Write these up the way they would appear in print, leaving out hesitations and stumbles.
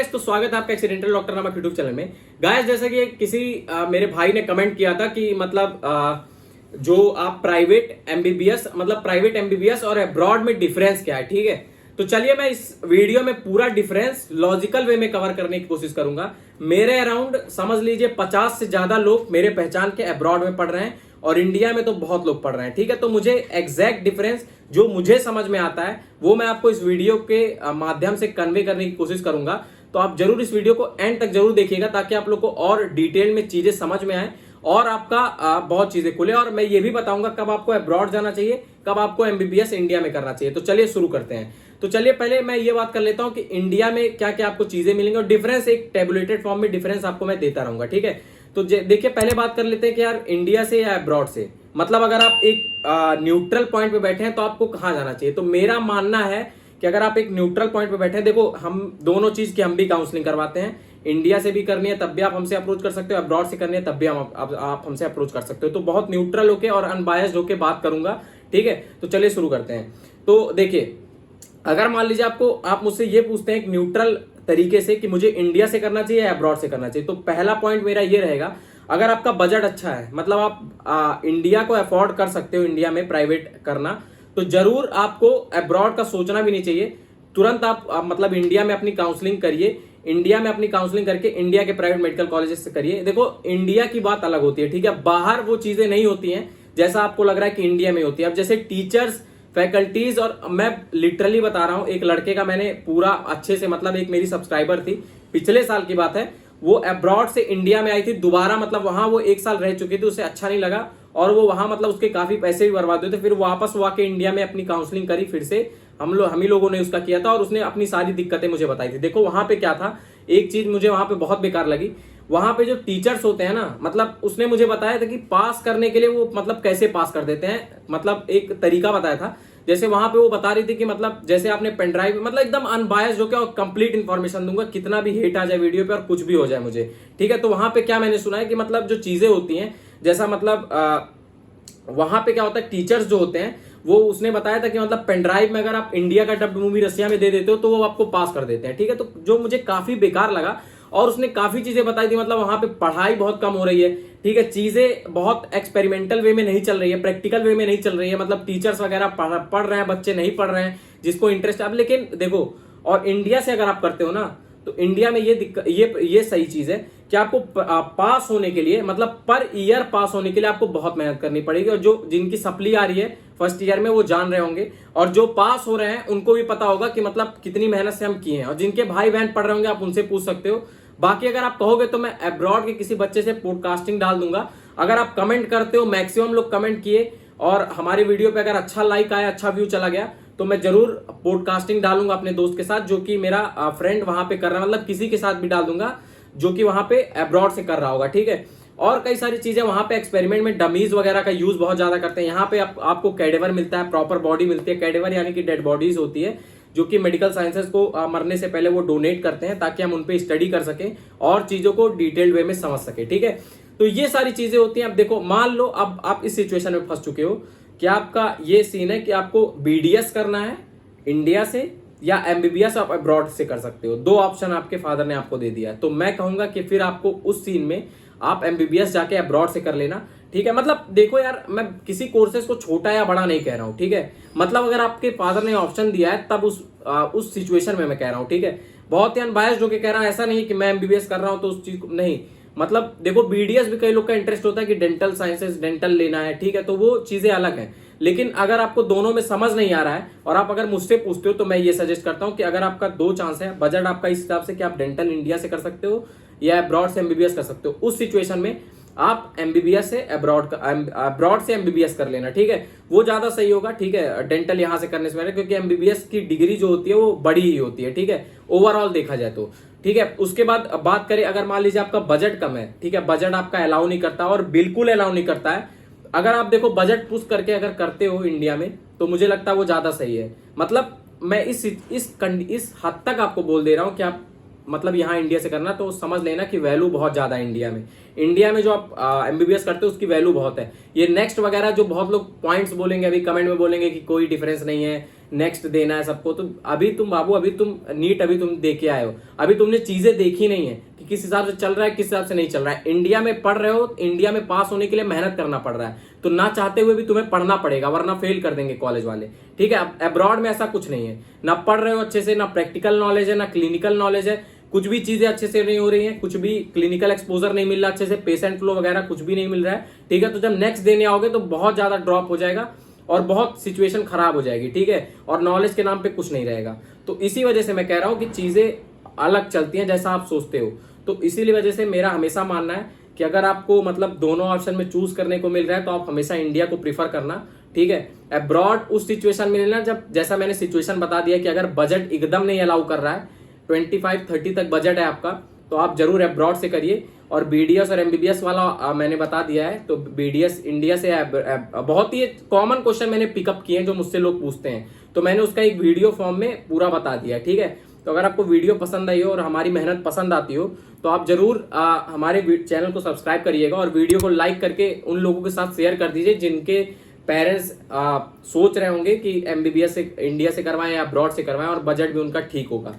Guys, तो स्वागत है आपका एक्सीडेंटल डॉक्टर नामक यूट्यूब चैनल में। गाइस, जैसा कि किसी मेरे भाई ने कमेंट किया था कि मतलब जो आप प्राइवेट एमबीबीएस और अब्रॉड में डिफरेंस क्या है, ठीक है। तो चलिए मैं इस वीडियो में पूरा डिफरेंस लॉजिकल वे में कवर करने की कोशिश करूंगा। मेरे अराउंड समझ लीजिए 50 से ज्यादा लोग मेरे पहचान के अब्रॉड में पढ़ रहे हैं और इंडिया में तो बहुत लोग पढ़ रहे हैं, ठीक है। तो मुझे एग्जैक्ट डिफरेंस जो मुझे समझ में आता है वो मैं आपको इस वीडियो के माध्यम से कन्वे करने की कोशिश करूंगा। तो आप जरूर इस वीडियो को एंड तक जरूर देखिएगा ताकि आप लोग को और डिटेल में चीजें समझ में आए और आपका बहुत चीजें खुले। और मैं ये भी बताऊंगा कब आपको अब्रॉड जाना चाहिए, कब आपको एमबीबीएस इंडिया में करना चाहिए। तो चलिए शुरू करते हैं। तो चलिए पहले मैं ये बात कर लेता हूं कि इंडिया में क्या क्या आपको चीजें मिलेंगी और डिफरेंस एक टेबुलेटेड फॉर्म में डिफरेंस आपको मैं देता रहूंगा, ठीक है। तो देखिए पहले बात कर लेते हैं कि यार इंडिया से या अब्रॉड से, मतलब अगर आप एक न्यूट्रल पॉइंट पे बैठे हैं तो आपको कहां जाना चाहिए। तो मेरा मानना है कि अगर आप एक न्यूट्रल पॉइंट पे बैठे हैं, देखो हम दोनों चीज की हम भी काउंसलिंग करवाते हैं। इंडिया से भी करनी है तब भी आप हमसे अप्रोच कर सकते हो, अब्रॉड से करनी है तब भी आप हमसे अप्रोच कर सकते हो। तो बहुत न्यूट्रल होके और अनबायस्ड होके बात करूंगा, ठीक है। तो चलिए शुरू करते हैं। तो देखिए, अगर मान लीजिए आप मुझसे ये पूछते हैं एक न्यूट्रल तरीके से कि मुझे इंडिया से करना चाहिए या अब्रॉड से करना चाहिए, तो पहला पॉइंट मेरा ये रहेगा, अगर आपका बजट अच्छा है, मतलब आप इंडिया को अफोर्ड कर सकते हो इंडिया में प्राइवेट करना, तो जरूर आपको अब्रॉड का सोचना भी नहीं चाहिए। तुरंत आप मतलब इंडिया में अपनी काउंसलिंग करिए। इंडिया में अपनी काउंसलिंग करके इंडिया के प्राइवेट मेडिकल कॉलेजेस से करिए। देखो इंडिया की बात अलग होती है, ठीक है। बाहर वो चीजें नहीं होती हैं जैसा आपको लग रहा है कि इंडिया में होती है। अब जैसे टीचर्स, फैकल्टीज, और मैं लिटरली बता रहा हूं, एक लड़के का मैंने पूरा अच्छे से, मतलब एक मेरी सब्सक्राइबर थी, पिछले साल की बात है, वो अब्रॉड से इंडिया में आई थी दोबारा, मतलब वहां वो 1 साल रह चुकी थी, उसे अच्छा नहीं लगा और वो वहां मतलब उसके काफी पैसे भी बर्बाद हुए थे। फिर वापस वो आके इंडिया में अपनी काउंसलिंग करी, फिर से हम ही लोगों ने उसका किया था और उसने अपनी सारी दिक्कतें मुझे बताई थी। देखो वहां पे क्या था, एक चीज मुझे वहां पे बहुत बेकार लगी, वहां पे जो टीचर्स होते हैं ना, मतलब उसने मुझे बताया था कि पास करने के लिए वो मतलब कैसे पास कर देते हैं, मतलब एक तरीका बताया था। जैसे वहां पे वो बता रही थी कि मतलब जैसे आपने पेन ड्राइव, मतलब एकदम अनबायस्ड होकर और कंप्लीट इन्फॉर्मेशन दूंगा, कितना भी हेट आ जाए वीडियो पे और कुछ भी हो जाए मुझे, ठीक है। तो वहां पे क्या मैंने सुना है कि मतलब जो चीजें होती हैं, जैसा मतलब वहां पे क्या होता है, टीचर्स जो होते हैं वो उसने बताया था कि मतलब पेन ड्राइव में अगर आप इंडिया का डब्ड मूवी रसिया में दे देते हो तो वो आपको पास कर देते हैं, ठीक है। तो जो मुझे काफी बेकार लगा, और उसने काफी चीजें बताई थी, मतलब वहां पे पढ़ाई बहुत कम हो रही है, ठीक है। चीजें बहुत एक्सपेरिमेंटल वे में नहीं चल रही है, प्रैक्टिकल वे में नहीं चल रही है, मतलब टीचर्स वगैरह पढ़ रहे हैं, बच्चे नहीं पढ़ रहे हैं जिसको इंटरेस्ट। अब लेकिन देखो, और इंडिया से अगर आप करते हो ना, तो इंडिया में ये दिक्कत, ये सही चीज है कि आपको पास होने के लिए, मतलब पर ईयर पास होने के लिए आपको बहुत मेहनत करनी पड़ेगी। और जो जिनकी सप्ली आ रही है फर्स्ट ईयर में वो जान रहे होंगे, और जो पास हो रहे हैं उनको भी पता होगा कि मतलब कितनी मेहनत से हम किए हैं। और जिनके भाई बहन पढ़ रहे होंगे आप उनसे पूछ सकते हो। बाकी अगर आप कहोगे तो मैं अब्रॉड के किसी बच्चे से पॉडकास्टिंग डाल दूंगा। अगर आप कमेंट करते हो, मैक्सिमम लोग कमेंट किए और हमारी वीडियो पे अगर अच्छा लाइक आया, अच्छा व्यू चला गया, तो मैं जरूर पॉडकास्टिंग डालूंगा अपने दोस्त के साथ जो कि मेरा फ्रेंड वहां पे कर रहा है, मतलब किसी के साथ भी डाल दूंगा जो कि वहां पे अब्रॉड से कर रहा होगा, ठीक है। और कई सारी चीजें वहां पे एक्सपेरिमेंट में डमीज वगैरह का यूज बहुत ज्यादा करते हैं। यहाँ पे आपको कैडेवर मिलता है, प्रॉपर बॉडी मिलती है। कैडेवर यानी कि डेड बॉडीज होती है जो कि मेडिकल साइंसेस को मरने से पहले वो डोनेट करते हैं ताकि हम उन पे स्टडी कर सकें और चीजों को डिटेल्ड वे में समझ सके, ठीक है। तो ये सारी चीजें होती हैं। अब देखो, मान लो अब आप इस सिचुएशन में फंस चुके हो कि आपका ये सीन है कि आपको बीडीएस करना है इंडिया से या एमबीबीएस आप अब्रॉड से कर सकते हो। 2 ऑप्शन आपके फादर ने आपको दे दिया है, तो मैं कहूंगा कि फिर आपको उस सीन में आप एमबीबीएस जाके अब्रॉड से कर लेना, ठीक है। मतलब देखो यार, मैं किसी कोर्सेज को छोटा या बड़ा नहीं कह रहा हूं, ठीक है। मतलब अगर आपके फादर ने ऑप्शन दिया है तब उस सिचुएशन में मैं कह रहा हूं, ठीक है। बहुत ही अनबायस्ड होकर कह रहा हूं, ऐसा नहीं है कि मैं एमबीबीएस कर रहा हूं तो उस चीज को नहीं, मतलब देखो बीडीएस भी कई लोग का इंटरेस्ट होता है कि डेंटल साइंसेस, डेंटल लेना है, ठीक है। तो वो चीजें अलग हैं। लेकिन अगर आपको दोनों में समझ नहीं आ रहा है और आप अगर मुझसे पूछते हो तो मैं ये सजेस्ट करता हूं कि अगर आपका 2 चांस है, बजट आपका इस हिसाब से कि आप डेंटल इंडिया से कर सकते हो या अब्रॉड से एमबीबीएस कर सकते हो, उस सिचुएशन में आप एमबीबीएस से अब्रॉड से एमबीबीएस कर लेना, ठीक है। वो ज्यादा सही होगा, ठीक है, डेंटल यहां से करने से पहले, क्योंकि एमबीबीएस की डिग्री जो होती है वो बड़ी ही होती है, ठीक है, ओवरऑल देखा जाए तो, ठीक है। उसके बाद बात करें, अगर मान लीजिए आपका बजट कम है, ठीक है, बजट आपका अलाउ नहीं करता और बिल्कुल अलाउ नहीं करता है, अगर आप देखो बजट पुश करके अगर करते हो इंडिया में, तो मुझे लगता है वो ज्यादा सही है। मतलब मैं इस हद तक आपको बोल दे रहा हूं कि आप मतलब यहाँ इंडिया से करना तो समझ लेना कि वैल्यू बहुत ज्यादा है इंडिया में, इंडिया में जो आप एमबीबीएस करते हो उसकी वैल्यू बहुत है। ये नेक्स्ट वगैरह जो बहुत लोग पॉइंट्स बोलेंगे अभी कमेंट में बोलेंगे कि कोई डिफरेंस नहीं है, नेक्स्ट देना है सबको, तो अभी तुम बाबू, अभी तुम नीट अभी तुम दे के आए हो, अभी तुमने चीजें देखी नहीं है कि किस हिसाब से चल रहा है, किस हिसाब से नहीं चल रहा है। इंडिया में पढ़ रहे हो, इंडिया में पास होने के लिए मेहनत करना पड़ रहा है, तो ना चाहते हुए भी तुम्हें पढ़ना पड़ेगा, वरना फेल कर देंगे कॉलेज वाले। ठीक है, अब्रॉड में ऐसा कुछ नहीं है, ना पढ़ रहे हो अच्छे से, ना प्रैक्टिकल नॉलेज है, ना क्लिनिकल नॉलेज है, कुछ भी चीजें अच्छे से नहीं हो रही हैं, कुछ भी क्लिनिकल एक्सपोजर नहीं मिल रहा अच्छे से, पेशेंट फ्लो वगैरह कुछ भी नहीं मिल रहा है। ठीक है, तो जब नेक्स्ट देने आओगे तो बहुत ज्यादा ड्रॉप हो जाएगा और बहुत सिचुएशन खराब हो जाएगी। ठीक है, और नॉलेज के नाम पे कुछ नहीं रहेगा। तो इसी वजह से मैं कह रहा हूं कि चीजें अलग चलती हैं जैसा आप सोचते हो। तो इसीलिए वजह से मेरा हमेशा मानना है कि अगर आपको मतलब दोनों ऑप्शन में चूज करने को मिल रहा है तो आप हमेशा इंडिया को प्रीफर करना। ठीक है, अब्रॉड उस सिचुएशन में लेना जब, जैसा मैंने सिचुएशन बता दिया कि अगर बजट एकदम नहीं अलाउ कर रहा है, 25-30 तक बजट है आपका, तो आप जरूर अब्रॉड से करिए। और बीडीएस और एमबीबीएस वाला मैंने बता दिया है, तो बीडीएस इंडिया से बहुत ही कॉमन क्वेश्चन मैंने पिकअप किए हैं जो मुझसे लोग पूछते हैं, तो मैंने उसका एक वीडियो फॉर्म में पूरा बता दिया है। ठीक है, तो अगर आपको वीडियो पसंद आई हो और हमारी मेहनत पसंद आती हो तो आप जरूर हमारे चैनल को सब्सक्राइब करिएगा और वीडियो को लाइक करके उन लोगों के साथ शेयर कर दीजिए जिनके पेरेंट्स सोच रहे होंगे कि एमबीबीएस से इंडिया से करवाएं या अब्रॉड से करवाएं और बजट भी उनका ठीक होगा।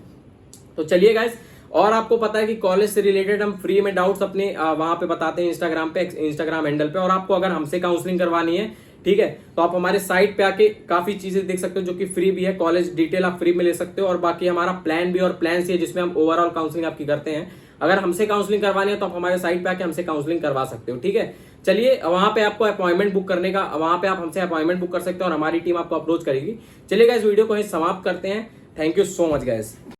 तो चलिए गाइस, और आपको पता है कि कॉलेज से रिलेटेड हम फ्री में डाउट्स अपने वहां पे बताते हैं इंस्टाग्राम पे, इंस्टाग्राम हैंडल पे। और आपको अगर हमसे काउंसलिंग करवानी है, ठीक है, तो आप हमारे साइट पे आके काफी चीजें देख सकते हो जो कि फ्री भी है। कॉलेज डिटेल आप फ्री में ले सकते हो और बाकी हमारा प्लान भी और प्लान है जिसमें हम ओवरऑल काउंसलिंग आपकी करते हैं। अगर हमसे काउंसलिंग करवानी है तो आप हमारे साइट पे आके हमसे काउंसलिंग करवा सकते हो। ठीक है, चलिए, वहां पे आपको अपॉइंटमेंट बुक करने का, वहां पे आप हमसे अपॉइंटमेंट बुक कर सकते हो और हमारी टीम आपको अप्रोच करेगी। चलिए गाइस, वीडियो को यहीं समाप्त करते हैं। Thank you so much guys.